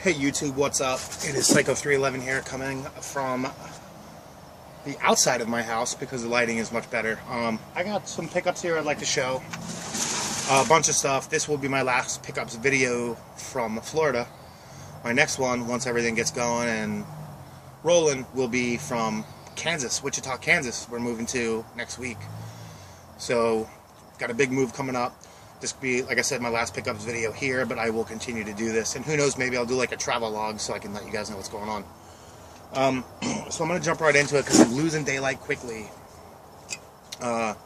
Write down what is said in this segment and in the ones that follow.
Hey YouTube, what's up? It is Psycho311 here, coming from the outside of my house because the lighting is much better. I got some pickups here I'd like to show. A bunch of stuff. This will be my last pickups video from Florida. My next one, once everything gets going and rolling, will be from Kansas, Wichita, Kansas. We're moving to next week. So, got a big move coming up. This could be, like I said, my last pickups video here, but I will continue to do this. And who knows, maybe I'll do like a travel log so I can let you guys know what's going on. So I'm going to jump right into it because I'm losing daylight quickly. I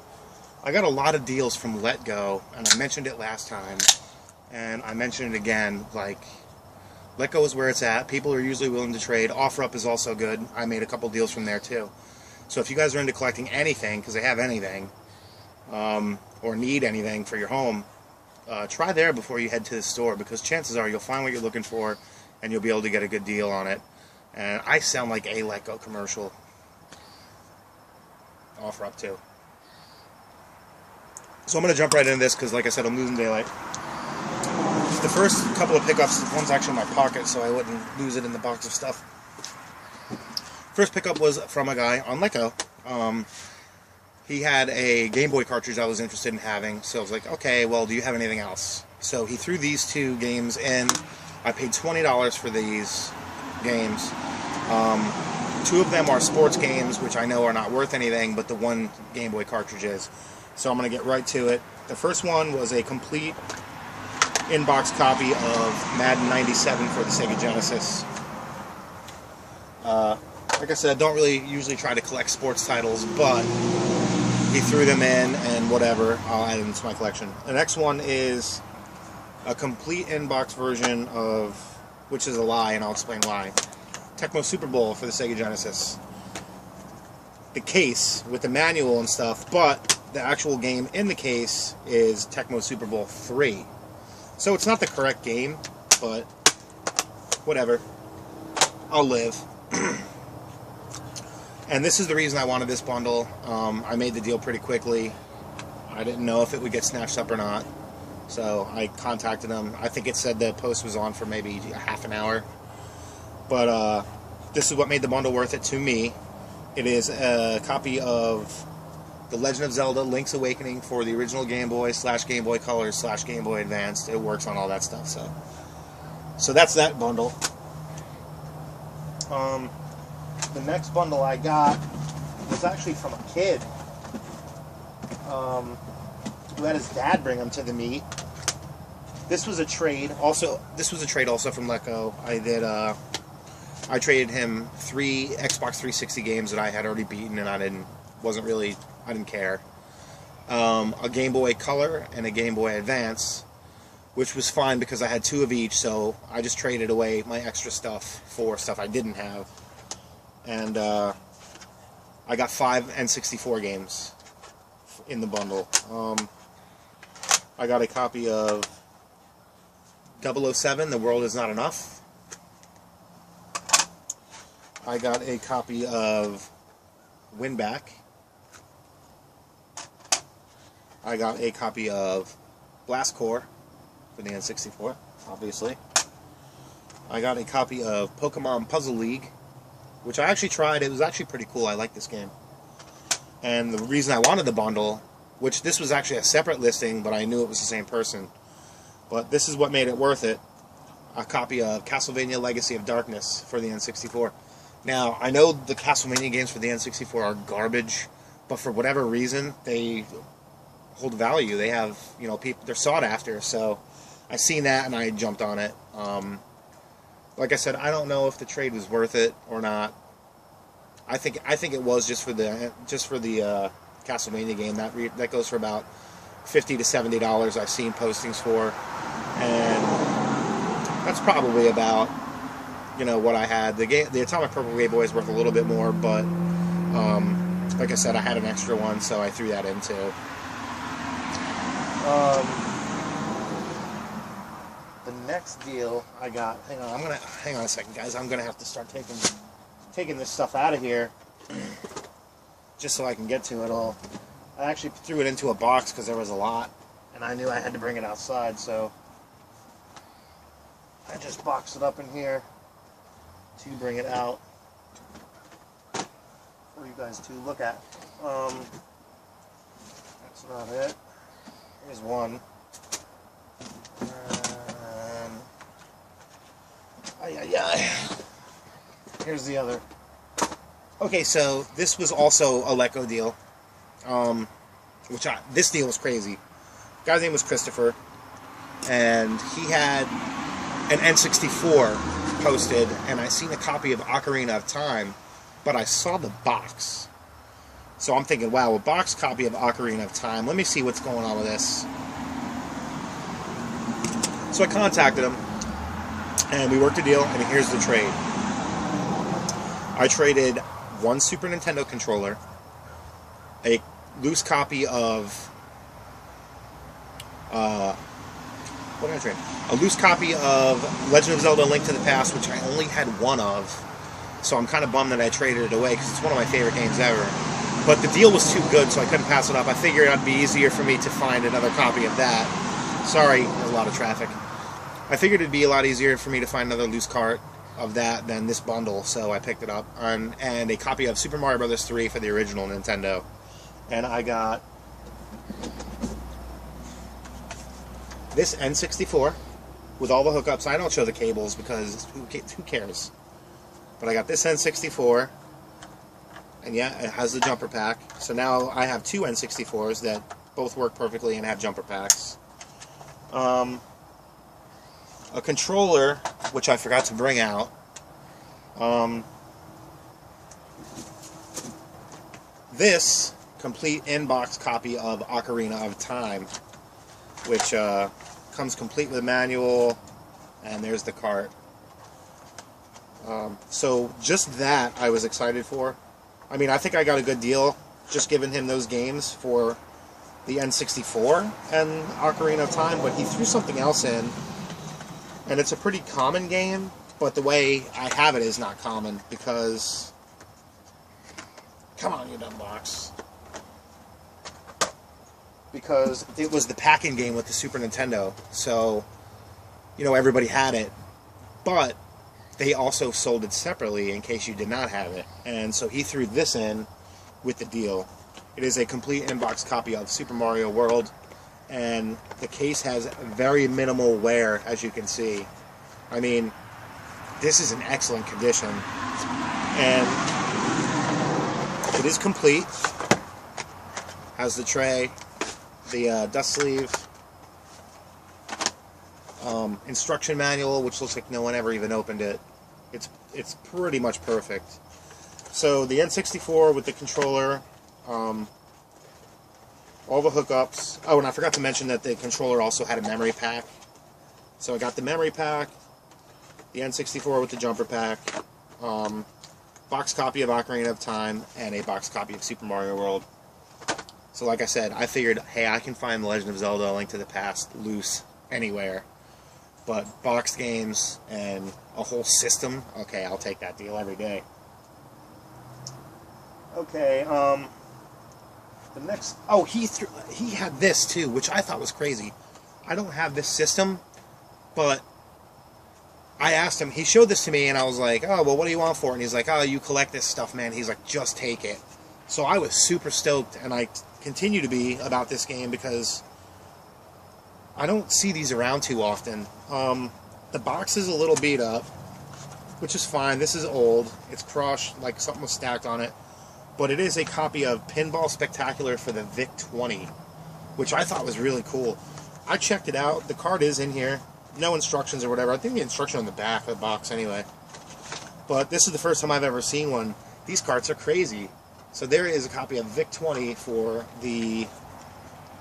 got a lot of deals from Let Go, and I mentioned it last time, and I mentioned it again. Like, Let Go is where it's at. People are usually willing to trade. OfferUp is also good. I made a couple deals from there too. So if you guys are into collecting anything, because they have anything, or need anything for your home, try there before you head to the store, because chances are you'll find what you're looking for and you'll be able to get a good deal on it. And I sound like a Let Go commercial. OfferUp too. So I'm going to jump right into this because, like I said, I'm losing daylight. The first couple of pickups, one's actually in my pocket so I wouldn't lose it in the box of stuff. First pickup was from a guy on Let Go. He had a Game Boy cartridge I was interested in having, so I was like, okay, well, do you have anything else? So he threw these two games in. I paid $20 for these games. Two of them are sports games, which I know are not worth anything, but the one Game Boy cartridge is. So I'm going to get right to it. The first one was a complete in-box copy of Madden 97 for the Sega Genesis. Like I said, I don't really usually try to collect sports titles, but he threw them in, and whatever, I'll add them to my collection. The next one is a complete in-box version of, which is a lie, and I'll explain why, Tecmo Super Bowl for the Sega Genesis. The case with the manual and stuff, but the actual game in the case is Tecmo Super Bowl 3. So it's not the correct game, but whatever. I'll live. And this is the reason I wanted this bundle. I made the deal pretty quickly. I didn't know if it would get snatched up or not. So I contacted them. I think it said the post was on for maybe a half an hour. But this is what made the bundle worth it to me. It is a copy of The Legend of Zelda Link's Awakening for the original Game Boy / Game Boy Color / Game Boy Advanced. It works on all that stuff. So that's that bundle. The next bundle I got was actually from a kid who had his dad bring him to the meet. This was a trade. This was a trade also from Let Go. I traded him 3 Xbox 360 games that I had already beaten, and I didn't care. A Game Boy Color and a Game Boy Advance, which was fine because I had 2 of each, so I just traded away my extra stuff for stuff I didn't have. And I got 5 N64 games in the bundle. I got a copy of 007, The World Is Not Enough. I got a copy of Winback. I got a copy of Blast Corps for the N64, obviously. I got a copy of Pokemon Puzzle League, which I actually tried. It was actually pretty cool. I like this game. And the reason I wanted the bundle, which this was actually a separate listing, but I knew it was the same person. But this is what made it worth it. A copy of Castlevania Legacy of Darkness for the N64. Now, I know the Castlevania games for the N64 are garbage, but for whatever reason, they hold value. They have, people, they're sought after, so I seen that and I jumped on it. Like I said, I don't know if the trade was worth it or not. I think it was just for the Castlevania game. That goes for about $50 to $70. I've seen postings for, and that's probably about what I had. The Atomic Purple Game Boy is worth a little bit more, but like I said, I had an extra one, so I threw that in too. The next deal I got, hang on a second, guys. I'm gonna have to start taking this stuff out of here just so I can get to it all. I actually threw it into a box because there was a lot, and I knew I had to bring it outside, so I just boxed it up in here to bring it out for you guys to look at. That's not it. Here's one. Here's the other. Okay, so this was also a Leco deal. This deal was crazy. The guy's name was Christopher, and he had an N64 posted, and I seen a copy of Ocarina of Time, but I saw the box. So I'm thinking, wow, a box copy of Ocarina of Time. Let me see what's going on with this. So I contacted him, and we worked a deal, and here's the trade. I traded one Super Nintendo controller, a loose copy of what did I trade? A loose copy of Legend of Zelda: Link to the Past, which I only had one of, so I'm kind of bummed that I traded it away because it's one of my favorite games ever. But the deal was too good, so I couldn't pass it up. I figured it'd be easier for me to find another copy of that. Sorry, there's a lot of traffic. I figured it'd be a lot easier for me to find another loose cart of that than this bundle, so I picked it up. And a copy of Super Mario Bros. 3 for the original Nintendo. And I got this N64 with all the hookups. I don't show the cables because who cares? But I got this N64, and yeah, it has the jumper pack. So now I have two N64s that both work perfectly and have jumper packs. A controller, which I forgot to bring out. This complete in-box copy of Ocarina of Time, which comes complete with a manual, and there's the cart. So just that I was excited for. I mean, I think I got a good deal just giving him those games for the N64 and Ocarina of Time, but he threw something else in. And it's a pretty common game, but the way I have it is not common because... Come on, you dumb box. Because it was the packing game with the Super Nintendo, so, you know, everybody had it. But they also sold it separately in case you did not have it. And so he threw this in with the deal. It is a complete in-box copy of Super Mario World. And the case has very minimal wear, as you can see. I mean, this is in excellent condition. And it is complete. Has the tray, the dust sleeve, instruction manual, which looks like no one ever even opened it. It's pretty much perfect. So the N64 with the controller, all the hookups. Oh, and I forgot to mention that the controller also had a memory pack. So I got the memory pack, the N64 with the jumper pack, box copy of Ocarina of Time, and a box copy of Super Mario World. So like I said, I figured, hey, I can find The Legend of Zelda: Link to the Past loose anywhere. But box games and a whole system, okay, I'll take that deal every day. Okay, the next... Oh, he had this, too, which I thought was crazy. I don't have this system, but I asked him, he showed this to me, and I was like, oh, well, what do you want for it? And he's like, oh, you collect this stuff, man. He's like, just take it. So I was super stoked, and I continue to be about this game, because I don't see these around too often. The box is a little beat up, which is fine. This is old. It's crushed, like something was stacked on it. But it is a copy of Pinball Spectacular for the VIC-20, which I thought was really cool. I checked it out. The card is in here. No instructions or whatever. I think the instruction on the back of the box anyway. But this is the first time I've ever seen one. These cards are crazy. So there is a copy of VIC-20 for the...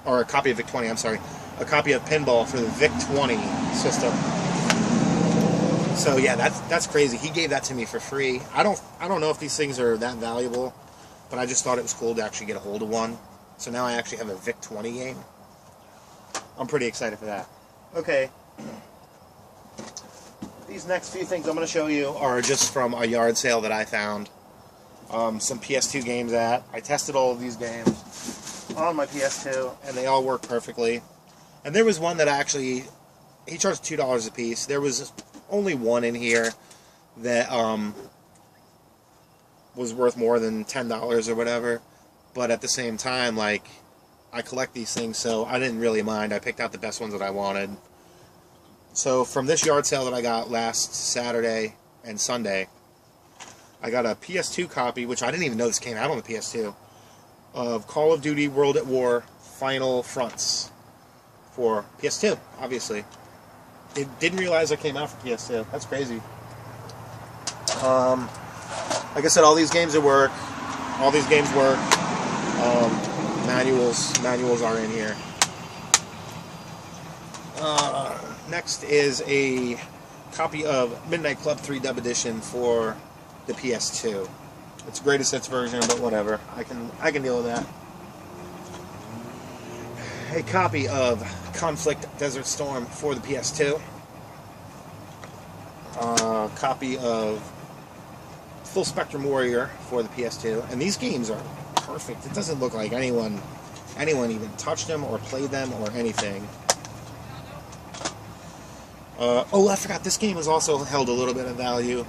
Or a copy of VIC-20, I'm sorry. A copy of Pinball for the VIC-20 system. So yeah, that's crazy. He gave that to me for free. I don't know if these things are that valuable, but I just thought it was cool to actually get a hold of one. So now I actually have a VIC-20 game. I'm pretty excited for that. Okay. These next few things I'm going to show you are just from a yard sale that I found. Some PS2 games at. I tested all of these games on my PS2, and they all work perfectly. And there was one that actually, he charged $2 a piece. There was only one in here that was worth more than $10 or whatever. But at the same time, like, I collect these things, so I didn't really mind. I picked out the best ones that I wanted. So from this yard sale that I got last Saturday and Sunday, I got a PS2 copy, which I didn't even know this came out on the PS2, of Call of Duty World at War Final Fronts for PS2, obviously. It didn't realize it came out for PS2. That's crazy. Like I said, all these games work. All these games work. Manuals are in here. Next is a copy of Midnight Club 3 Dub Edition for the PS2. It's a greatest hits version, but whatever. I can deal with that. A copy of Conflict Desert Storm for the PS2. A copy of Full Spectrum Warrior for the PS2. And these games are perfect. It doesn't look like anyone even touched them or played them or anything. Oh, I forgot, this game has also held a little bit of value.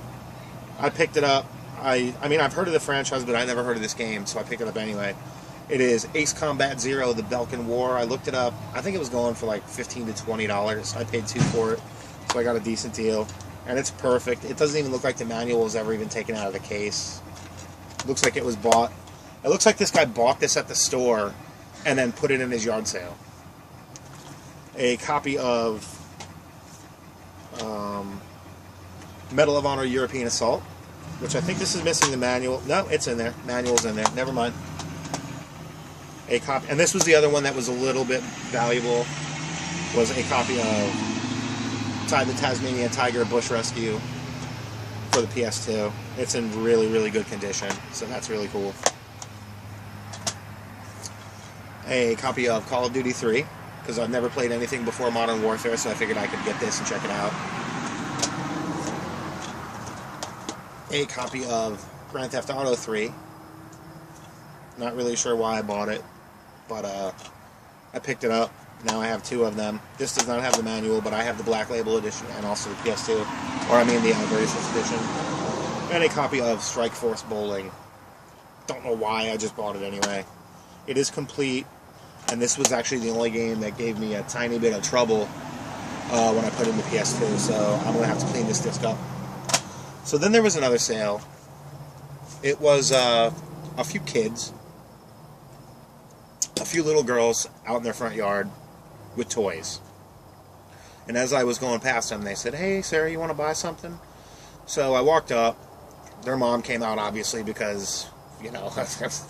I picked it up. I mean, I've heard of the franchise, but I never heard of this game, so I picked it up anyway. It is Ace Combat Zero, The Balkan War. I looked it up. I think it was going for like $15 to $20. I paid $2 for it, so I got a decent deal. And it's perfect. It doesn't even look like the manual was ever even taken out of the case. It looks like it was bought. It looks like this guy bought this at the store and then put it in his yard sale. A copy of Medal of Honor European Assault, which I think this is missing the manual. No, it's in there. Manual's in there. Never mind. A copy, and this was the other one that was a little bit valuable, was a copy of the Tasmanian Tiger Bush Rescue for the PS2. It's in really, really good condition, so that's really cool. A copy of Call of Duty 3, because I've never played anything before Modern Warfare, so I figured I could get this and check it out. A copy of Grand Theft Auto 3. Not really sure why I bought it, but I picked it up. Now I have 2 of them. This does not have the manual, but I have the Black Label edition and also the PS2, or I mean the Anniversaries edition. And a copy of Strike Force Bowling. Don't know why, I just bought it anyway. It is complete, and this was actually the only game that gave me a tiny bit of trouble when I put in the PS2, so I'm going to have to clean this disc up. So then there was another sale. It was a few kids, a few little girls out in their front yard with toys. And as I was going past them, they said, "Hey, Sarah, you want to buy something?" So I walked up. Their mom came out, obviously, because, you know,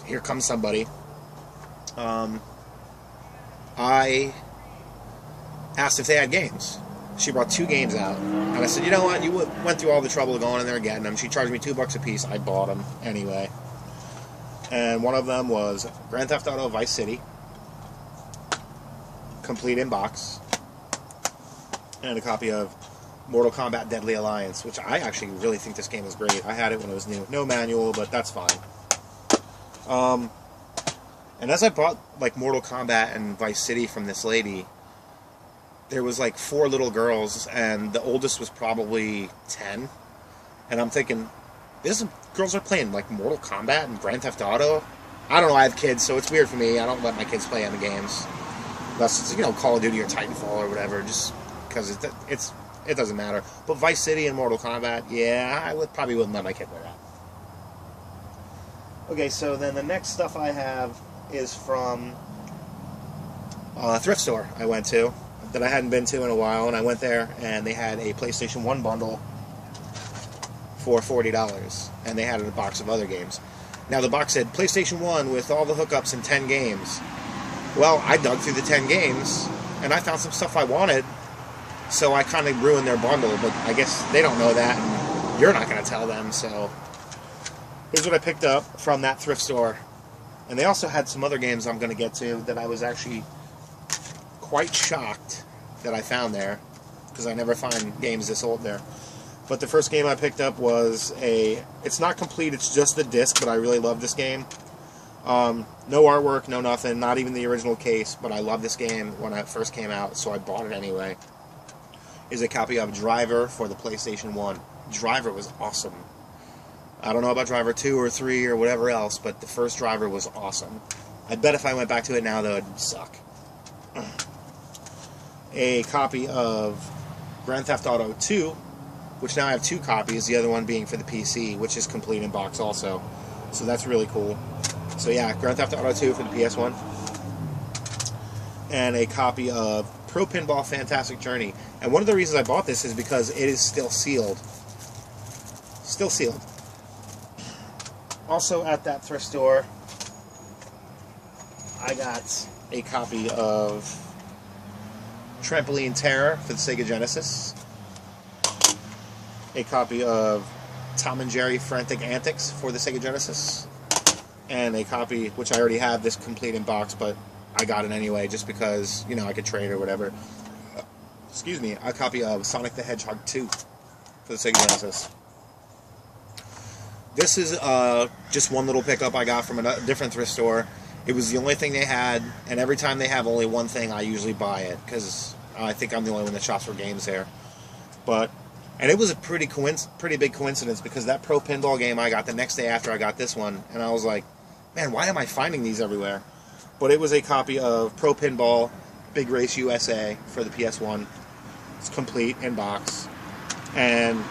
here comes somebody. I asked if they had games. She brought 2 games out, and I said, "You know what? You went through all the trouble of going in there and getting them." She charged me $2 a piece. I bought them anyway. And one of them was Grand Theft Auto Vice City, complete in box, and a copy of Mortal Kombat Deadly Alliance, which I actually really think this game is great. I had it when it was new. No manual, but that's fine. And as I bought like Mortal Kombat and Vice City from this lady, there was like 4 little girls, and the oldest was probably 10. And I'm thinking, these girls are playing like Mortal Kombat and Grand Theft Auto. I don't know, I have kids, so it's weird for me. I don't let my kids play on the games. Unless it's, you know, Call of Duty or Titanfall or whatever, just because it doesn't matter. But Vice City and Mortal Kombat, yeah, I probably wouldn't let my kid play that. Okay, so then the next stuff I have is from a thrift store I went to that I hadn't been to in a while, and I went there and they had a PlayStation 1 bundle for $40, and they had a box of other games. Now the box said PlayStation 1 with all the hookups and 10 games. Well, I dug through the 10 games and I found some stuff I wanted, so I kind of ruined their bundle, but I guess they don't know that and you're not going to tell them, so here's what I picked up from that thrift store. And they also had some other games I'm going to get to that I was actually quite shocked that I found there, because I never find games this old there. But the first game I picked up was it's not complete, it's just the disc, but I really love this game. No artwork, no nothing, not even the original case, but I love this game when it first came out, so I bought it anyway. is a copy of Driver for the PlayStation 1. Driver was awesome. I don't know about Driver 2 or 3 or whatever else, but the first Driver was awesome. I bet if I went back to it now, though, it'd suck. A copy of Grand Theft Auto 2, which now I have 2 copies, the other one being for the PC, which is complete in box also. So that's really cool. So yeah, Grand Theft Auto 2 for the PS1. And a copy of Pro Pinball Fantastic Journey. And one of the reasons I bought this is because it is still sealed. Still sealed. Also at that thrift store, I got a copy of Trampoline Terror for the Sega Genesis. A copy of Tom and Jerry Frantic Antics for the Sega Genesis. And a copy, which I already have this complete in box, but I got it anyway just because, you know, I could trade or whatever. Excuse me, a copy of Sonic the Hedgehog 2 for the Sega Genesis. This is just one little pickup I got from a different thrift store. It was the only thing they had, and every time they have only one thing, I usually buy it, because I think I'm the only one that shops for games there. And it was a pretty big coincidence, because that Pro Pinball game I got the next day after I got this one, and I was like, man, why am I finding these everywhere? But it was a copy of Pro Pinball Big Race USA for the PS1. It's complete in box, and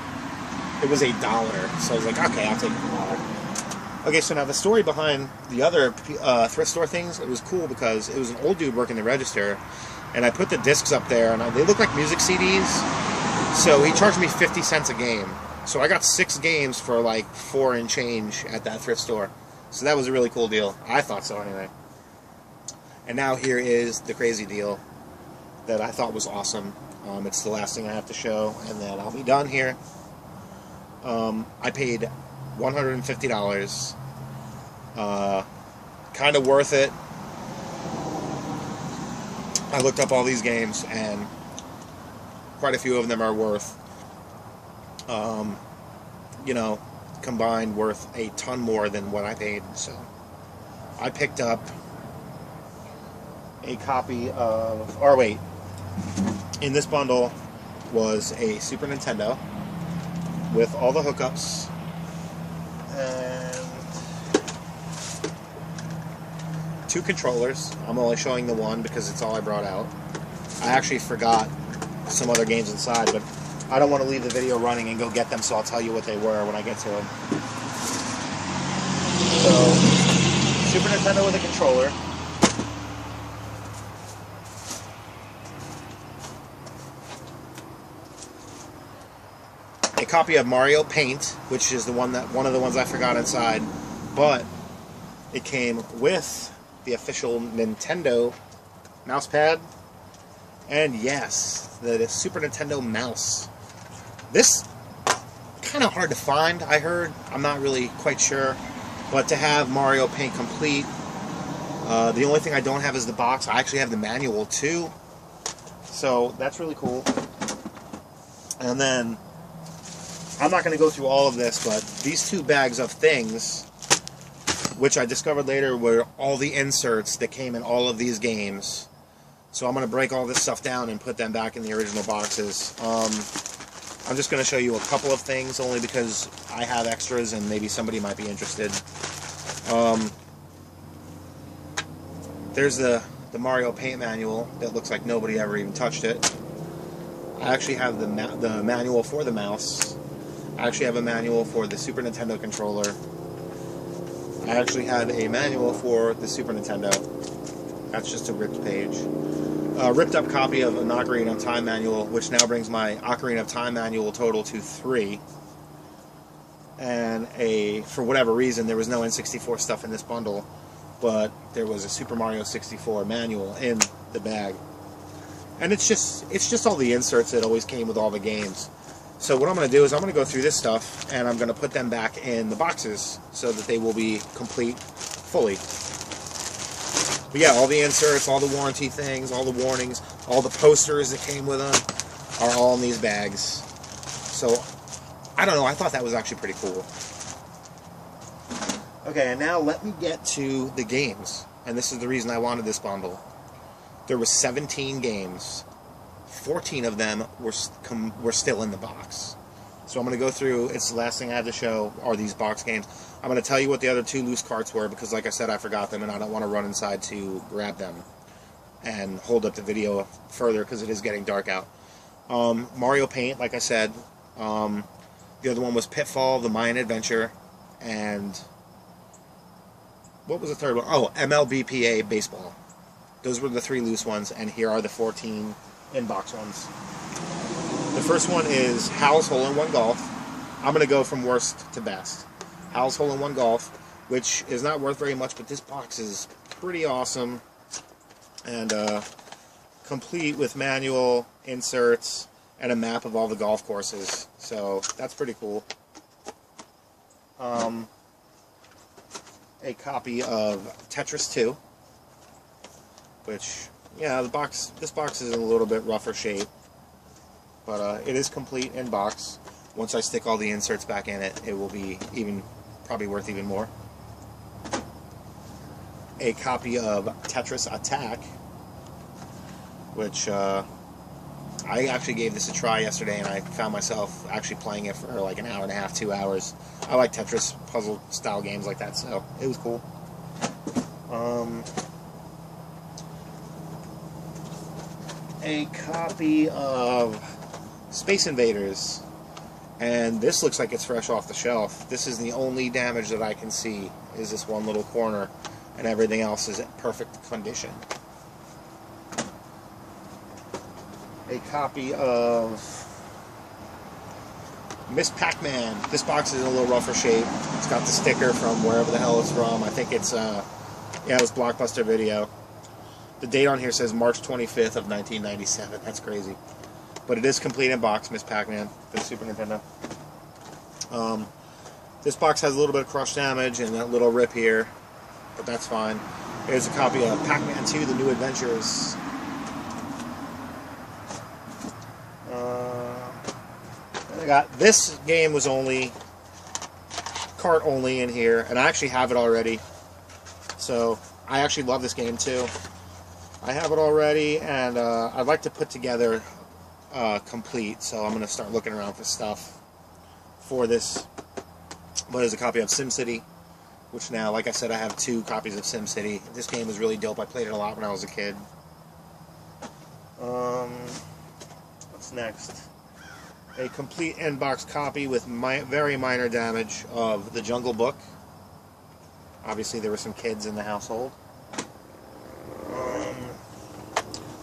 it was $1, so I was like, okay, I'll take $1. Okay, so now the story behind the other thrift store things, it was cool because it was an old dude working the register, and I put the discs up there, and they look like music CDs, so he charged me 50 cents a game. So I got 6 games for like $4 and change at that thrift store. So that was a really cool deal. I thought so anyway. And now here is the crazy deal that I thought was awesome. It's the last thing I have to show, and then I'll be done here. I paid $150. Kind of worth it. I looked up all these games, and quite a few of them are worth, you know, combined worth a ton more than what I paid. So I picked up a copy of, or wait, in this bundle was a Super Nintendo with all the hookups, and 2 controllers. I'm only showing the one because it's all I brought out. I actually forgot some other games inside, but I don't want to leave the video running and go get them, so I'll tell you what they were when I get to them. So, Super Nintendo with a controller. A copy of Mario Paint, which is one of the ones I forgot inside, but it came with the official Nintendo mouse pad, and yes, the Super Nintendo mouse. This kind of hard to find, I heard. I'm not really quite sure, but to have Mario Paint complete, the only thing I don't have is the box. I actually have the manual too, so that's really cool. And then I'm not going to go through all of this, but these 2 bags of things, which I discovered later were all the inserts that came in all of these games. So I'm going to break all this stuff down and put them back in the original boxes. I'm just going to show you a couple of things, only because I have extras and maybe somebody might be interested. There's the Mario Paint manual that looks like nobody ever even touched it. I actually have the manual for the mouse. I actually have a manual for the Super Nintendo controller. I actually have a manual for the Super Nintendo. That's just a ripped page. A ripped up copy of an Ocarina of Time manual, which now brings my Ocarina of Time manual total to 3. And for whatever reason, there was no N64 stuff in this bundle, but there was a Super Mario 64 manual in the bag. And it's just all the inserts that always came with all the games. So what I'm going to do is I'm going to go through this stuff, and I'm going to put them back in the boxes so that they will be complete fully. But yeah, all the inserts, all the warranty things, all the warnings, all the posters that came with them are all in these bags. So, I don't know, I thought that was actually pretty cool. Okay, and now let me get to the games. And this is the reason I wanted this bundle. There were 17 games. 14 of them were still in the box. So I'm going to go through, it's the last thing I have to show are these box games. I'm going to tell you what the other 2 loose carts were, because like I said, I forgot them, and I don't want to run inside to grab them and hold up the video further, because it is getting dark out. Mario Paint, like I said. The other one was Pitfall, The Mayan Adventure, and what was the third one? Oh, MLBPA Baseball. Those were the 3 loose ones, and here are the 14 in-box ones. The first one is Hal's Hole-in-One Golf. I'm going to go from worst to best. Hal's Hole-in-One Golf, which is not worth very much, but this box is pretty awesome. And complete with manual, inserts, and a map of all the golf courses. So that's pretty cool. A copy of Tetris 2, which, yeah, this box is in a little bit rougher shape, but it is complete in box. Once I stick all the inserts back in it, it will be probably worth even more. A copy of Tetris Attack, which I actually gave this a try yesterday, and I found myself actually playing it for like an hour and a half, 2 hours. I like Tetris puzzle style games like that, so it was cool. A copy of Space Invaders, and this looks like it's fresh off the shelf. This is the only damage that I can see, is this one little corner, and everything else is in perfect condition. A copy of Miss Pac-Man. This box is in a little rougher shape. It's got the sticker from wherever the hell it's from. I think it's, yeah, it was Blockbuster Video. The date on here says March 25th of 1997. That's crazy. But it is complete in box, Miss Pac-Man, for the Super Nintendo. This box has a little bit of crush damage and that little rip here, but that's fine. Here's a copy of Pac-Man 2, The New Adventures. This game was only cart only in here, and I actually have it already. So I actually love this game too. I have it already, and I'd like to put together complete. So I'm going to start looking around for stuff for this. But there's a copy of SimCity, which now, like I said, I have 2 copies of SimCity. This game is really dope. I played it a lot when I was a kid. What's next? A complete in-box copy with very minor damage of The Jungle Book. Obviously, there were some kids in the household. A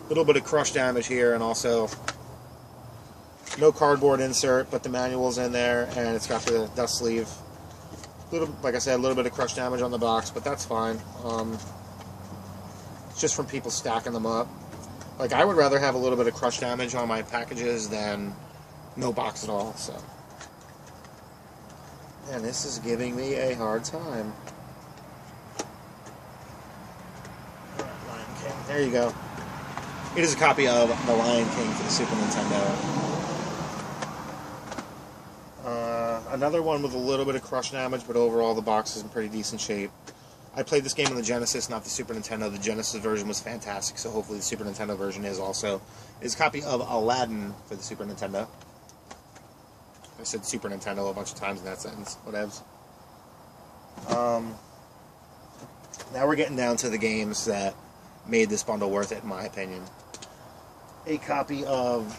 little bit of crush damage here, and also no cardboard insert, but the manual's in there, and it's got the dust sleeve. Like I said, a little bit of crush damage on the box, but that's fine. It's just from people stacking them up. Like, I would rather have a little bit of crush damage on my packages than no box at all, so. And this is giving me a hard time. Lion King. There you go. It is a copy of The Lion King for the Super Nintendo. Another one with a little bit of crush damage, but overall the box is in pretty decent shape. I played this game on the Genesis, not the Super Nintendo. The Genesis version was fantastic, so hopefully the Super Nintendo version is also. It is a copy of Aladdin for the Super Nintendo. I said Super Nintendo a bunch of times in that sentence. Whatevs. Now we're getting down to the games that made this bundle worth it, in my opinion. A copy of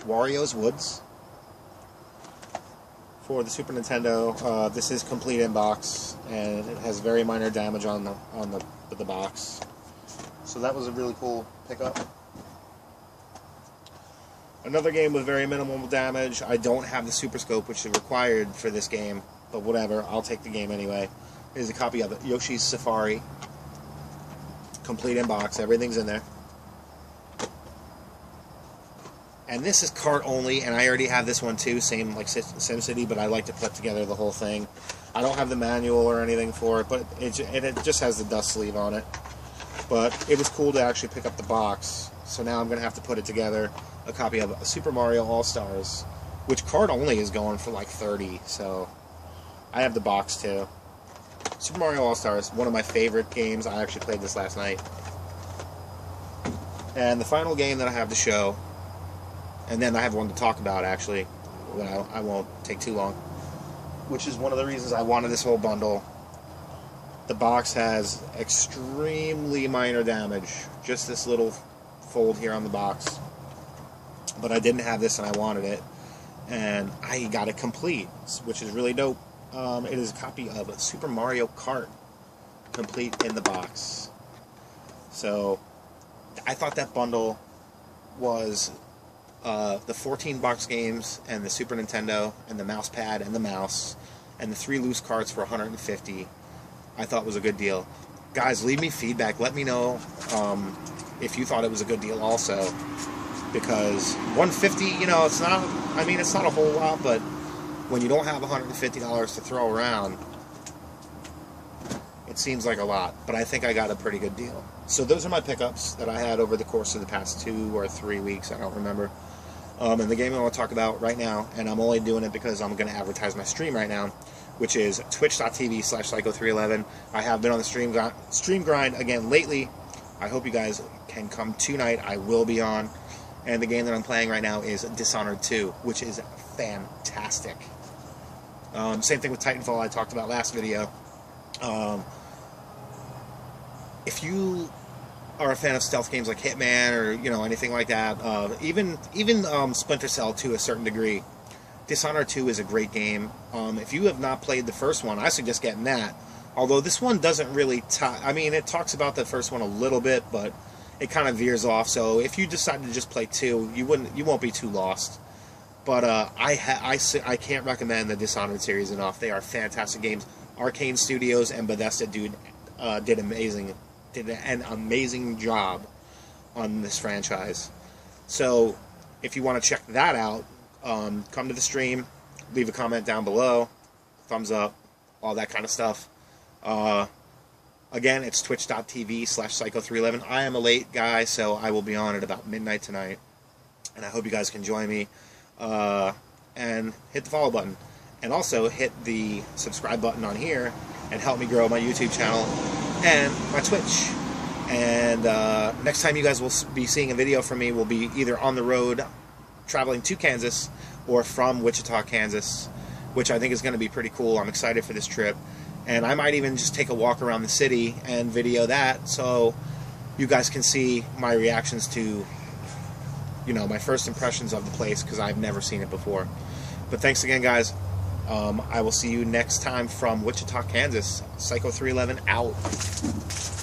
Wario's Woods for the Super Nintendo. This is complete in box, and it has very minor damage on the box. So that was a really cool pickup. Another game with very minimal damage. I don't have the Super Scope, which is required for this game, but whatever, I'll take the game anyway. Here's a copy of Yoshi's Safari. Complete in box, everything's in there. And this is cart only, and I already have this one too, same like SimCity, but I like to put together the whole thing. I don't have the manual or anything for it, but it just has the dust sleeve on it. But it was cool to actually pick up the box, so now I'm going to have to put it together. A copy of Super Mario All-Stars, which cart only is going for like 30, so I have the box too. Super Mario All-Stars, one of my favorite games. I actually played this last night. And the final game that I have to show, and then I have one to talk about actually, but I won't take too long, which is one of the reasons I wanted this whole bundle. The box has extremely minor damage, just this little fold here on the box. But I didn't have this and I wanted it, and I got it complete, which is really dope. It is a copy of Super Mario Kart, complete in the box. So I thought that bundle was the 14 box games and the Super Nintendo and the mouse pad and the mouse and the 3 loose cards for $150. I thought was a good deal. Guys, leave me feedback. Let me know if you thought it was a good deal also. Because $150, you know, it's not, I mean, it's not a whole lot, but when you don't have $150 to throw around, it seems like a lot. But I think I got a pretty good deal. So those are my pickups that I had over the course of the past 2 or 3 weeks. I don't remember. And the game I want to talk about right now, and I'm only doing it because I'm going to advertise my stream right now, which is twitch.tv/psycho311. I have been on the stream grind again lately. I hope you guys can come tonight. I will be on. And the game that I'm playing right now is Dishonored 2, which is fantastic. Same thing with Titanfall I talked about last video. If you are a fan of stealth games like Hitman or, you know, anything like that, even Splinter Cell to a certain degree, Dishonored 2 is a great game. If you have not played the first one, I suggest getting that. Although this one doesn't really I mean, it talks about the first one a little bit, but it kind of veers off. So if you decide to just play 2, you won't be too lost. But I can't recommend the Dishonored series enough. They are fantastic games. Arcane Studios and Bethesda did an amazing job on this franchise. So if you want to check that out, come to the stream, leave a comment down below, thumbs up, all that kind of stuff. Again, it's twitch.tv/psycho311. I am a late guy, so I will be on at about midnight tonight, and I hope you guys can join me. And hit the follow button, and also hit the subscribe button on here, and help me grow my YouTube channel and my Twitch. And next time you guys will be seeing a video from me will be either on the road traveling to Kansas or from Wichita, Kansas, which I think is going to be pretty cool. I'm excited for this trip. And I might even just take a walk around the city and video that so you guys can see my reactions to, you know, my first impressions of the place, because I've never seen it before. But thanks again, guys. I will see you next time from Wichita, Kansas. Psycho311 out.